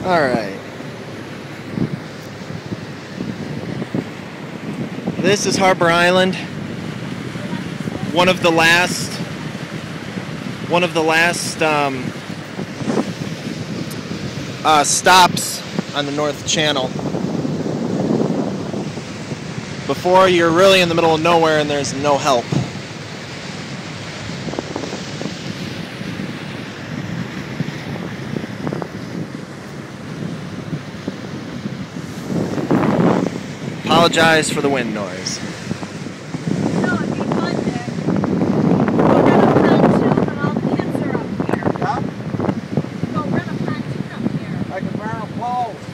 All right. This is Harbor Island. One of the last stops on the North Channel before you're really in the middle of nowhere and there's no help. Apologize for the wind noise. No, it'd be fun there. Go rent a pontoon and all the kids are up here. Yeah? Go rent a pontoon up here. I can wear a clothes.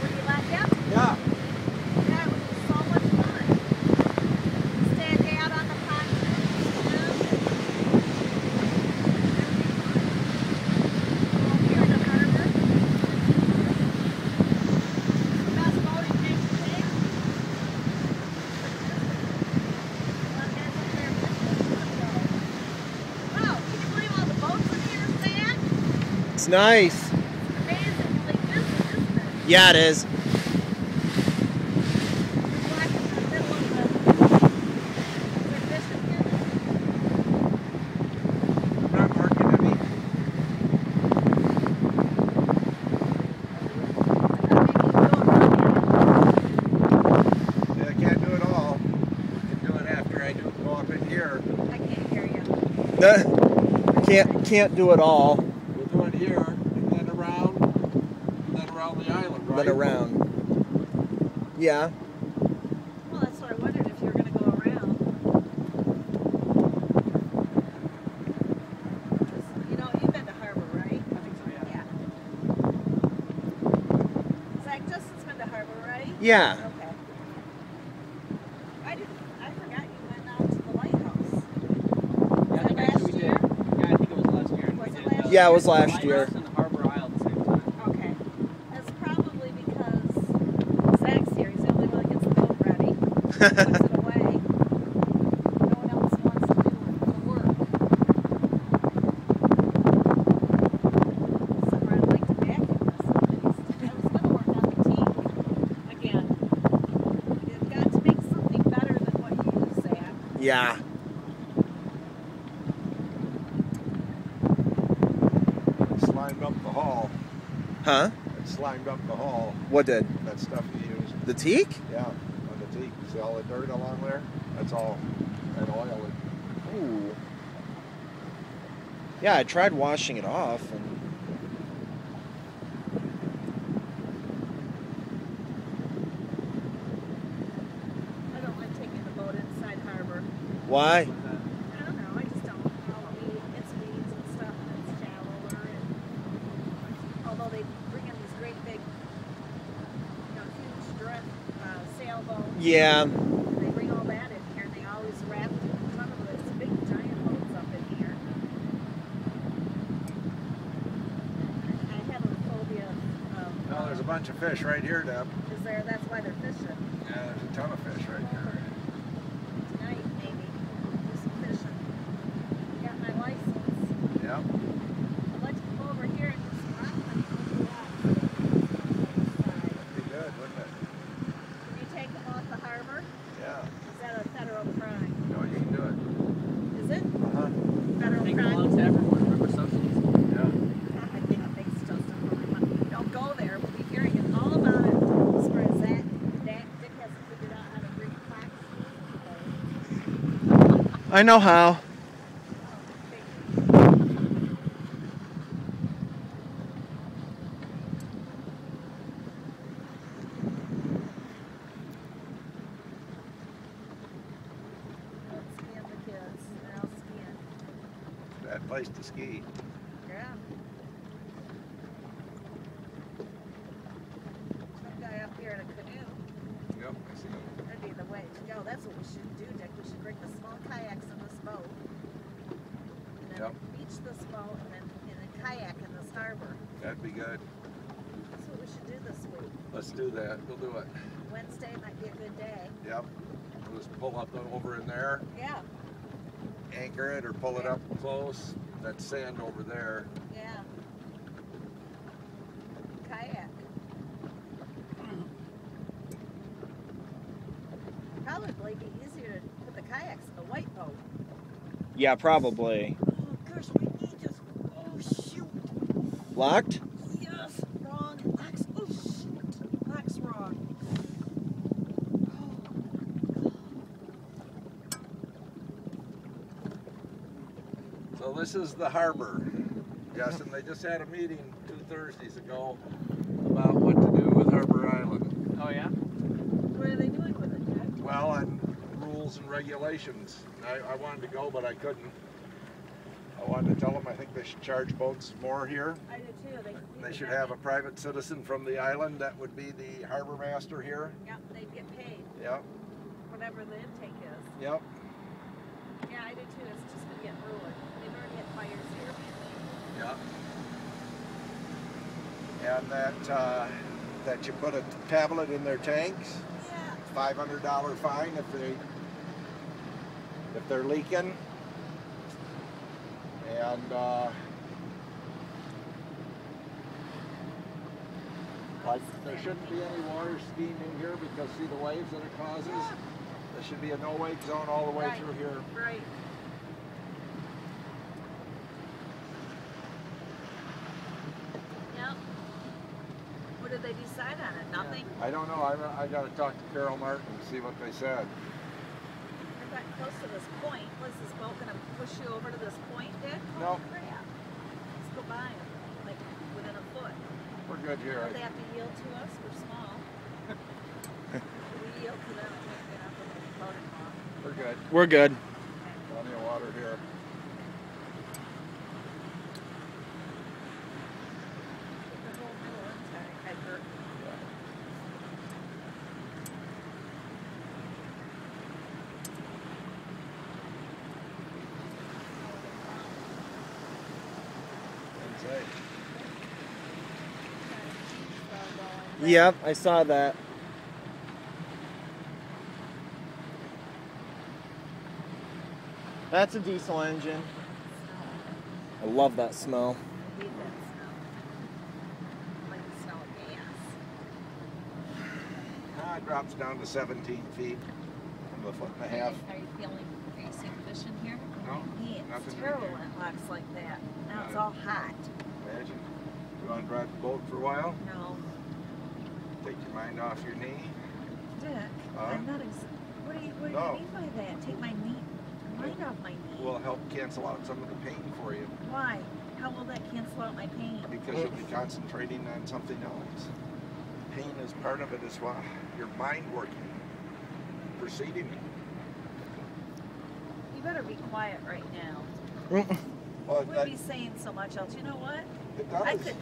Would you like that? Yeah. That would be so much fun. Stand out on the pontoon. Over here in the harbor. The best boating place to take. Wow, can you believe all the boats in here, Sam? It's nice. Amazingly busy, isn't it? Yeah, it is. We're like in the middle of the fishing here. I'm not marking heavy. Yeah, I can't do it all. I can do it after I do go up in here. I can't hear you. Can't do it all. We'll do it here, and then around the island, right? Then around. Yeah. Well, that's what I wondered if you were going to go around. You know, you've been to Harbor, right? I think so, yeah. Yeah. Zach Justin's been to Harbor, right? Yeah. Okay. I forgot you went out to the lighthouse. Yeah, I think actually we did. Yeah, I think it was last year. Was We it did, last Yeah, it was year? last year. Lighthouse and Harbor Isle at the same time. Okay. That's probably because Zach's here. He's the only one that gets the boat ready. Puts it away. No one else wants to do the work. Somewhere I'd like to vacuum this at least. I was going to work on the teak again. You've got to make something better than what you use, Zach. Yeah. Slimed up the hull. Huh? It slimed up the hull. What did? That stuff you used. The teak? Yeah, on the teak. See all the dirt along there? That's all that oil. Ooh. Yeah, I tried washing it off and I don't like taking the boat inside harbor. why? I don't know. I just don't. It's weeds and stuff, and it's shallower. And although they bring in these great big, huge drift sailboats, Yeah. they bring all that in here, and they always wrap in front of those big giant boats up in here. I have a phobia of. No, there's a bunch of fish right here, Deb. Is there? That's why they're fishing Yeah, there's a ton of fish right here. tonight, maybe. Do some fishing. Got my license. Yeah. I'd like to come over here and do some rock hunting with the yacht. That'd be good, wouldn't it? Can you take them off the harbor? Yeah. Is that a federal crime? No, you can do it. Is it? Uh-huh. Federal It crime? belongs to everyone. Remember socialism? Yeah. I think thanks, Justin, for reminding me. Don't go there. We'll be hearing it all about it. As far as that, Dick hasn't figured out how to bring plaques. I know how. Let's scan the kids. They're all skiing. Bad place to ski. Yeah. Some guy up here in a canoe. Yep, I see them. That'd be the way to go. That's what we should do, Dick. We should bring the small kayaks in this boat. And then Yep. beach this boat and then kayak in this harbor. That'd be good. That's what we should do this week. Let's do that. We'll do it. Wednesday might be a good day. Yep. We'll just pull up over in there, Yeah, anchor it, or pull it up close. That sand over there. yeah. Yeah, probably. Oh gosh, my knee just. Oh shoot. Locked? Yes, wrong. Lock's. Oh shoot. Lock's wrong. So this is the harbor. Yes, and they just had a meeting 2 Thursdays ago about what to do with Harbor Island. Oh yeah? What are they doing with it, Jack? Well, and rules and regulations. I wanted to go, but I couldn't. I wanted to tell them I think they should charge boats more here. I do too. They should have a private citizen from the island that would be the harbor master here. Yep, they'd get paid. Yep, Whatever the intake is. yep. Yeah, I do too. It's just gonna get ruined. They've already had fires here. Yep. And that you put a tablet in their tanks. Yeah. $500 fine if they're leaking. And like there shouldn't be any water steam in here because see the waves that it causes? There should be a no wake zone all the way Right. through here. Right. Yep. What did they decide on it? Nothing? I don't know. I got to talk to Carol Martin and see what they said. We're that close to this point. Was this boat gonna push you over to this point, Dick? No. Holy crap. Let's go by them, like within a foot. We're good here. Do they have to yield to us? We're small. We yield to them and we get up and we float them off. We're good. We're good. Plenty of water here. The whole middle intact. I hurt. Inside. Yep, I saw that. That's a diesel engine. I love that smell. I hate that smell. Like the smell of gas. It drops down to 17 feet from a foot and a half. Are you feeling, are you seeing fish in here? No, Yeah, it's nothing in terrible here. when it locks like that. Now it's Not- all hot. Imagine. You want to drive the boat for a while? No, Take your mind off your knee. Dick, Huh? I'm not what do you No. mean by that? Take my knee, mind off my knee. Will help cancel out some of the pain for you Why? How will that cancel out my pain? because you'll be concentrating on something else. Pain is part of it as well. Your mind working, preceding it. You better be quiet right now. Well, We'd be saying so much else. You know what? it I does. could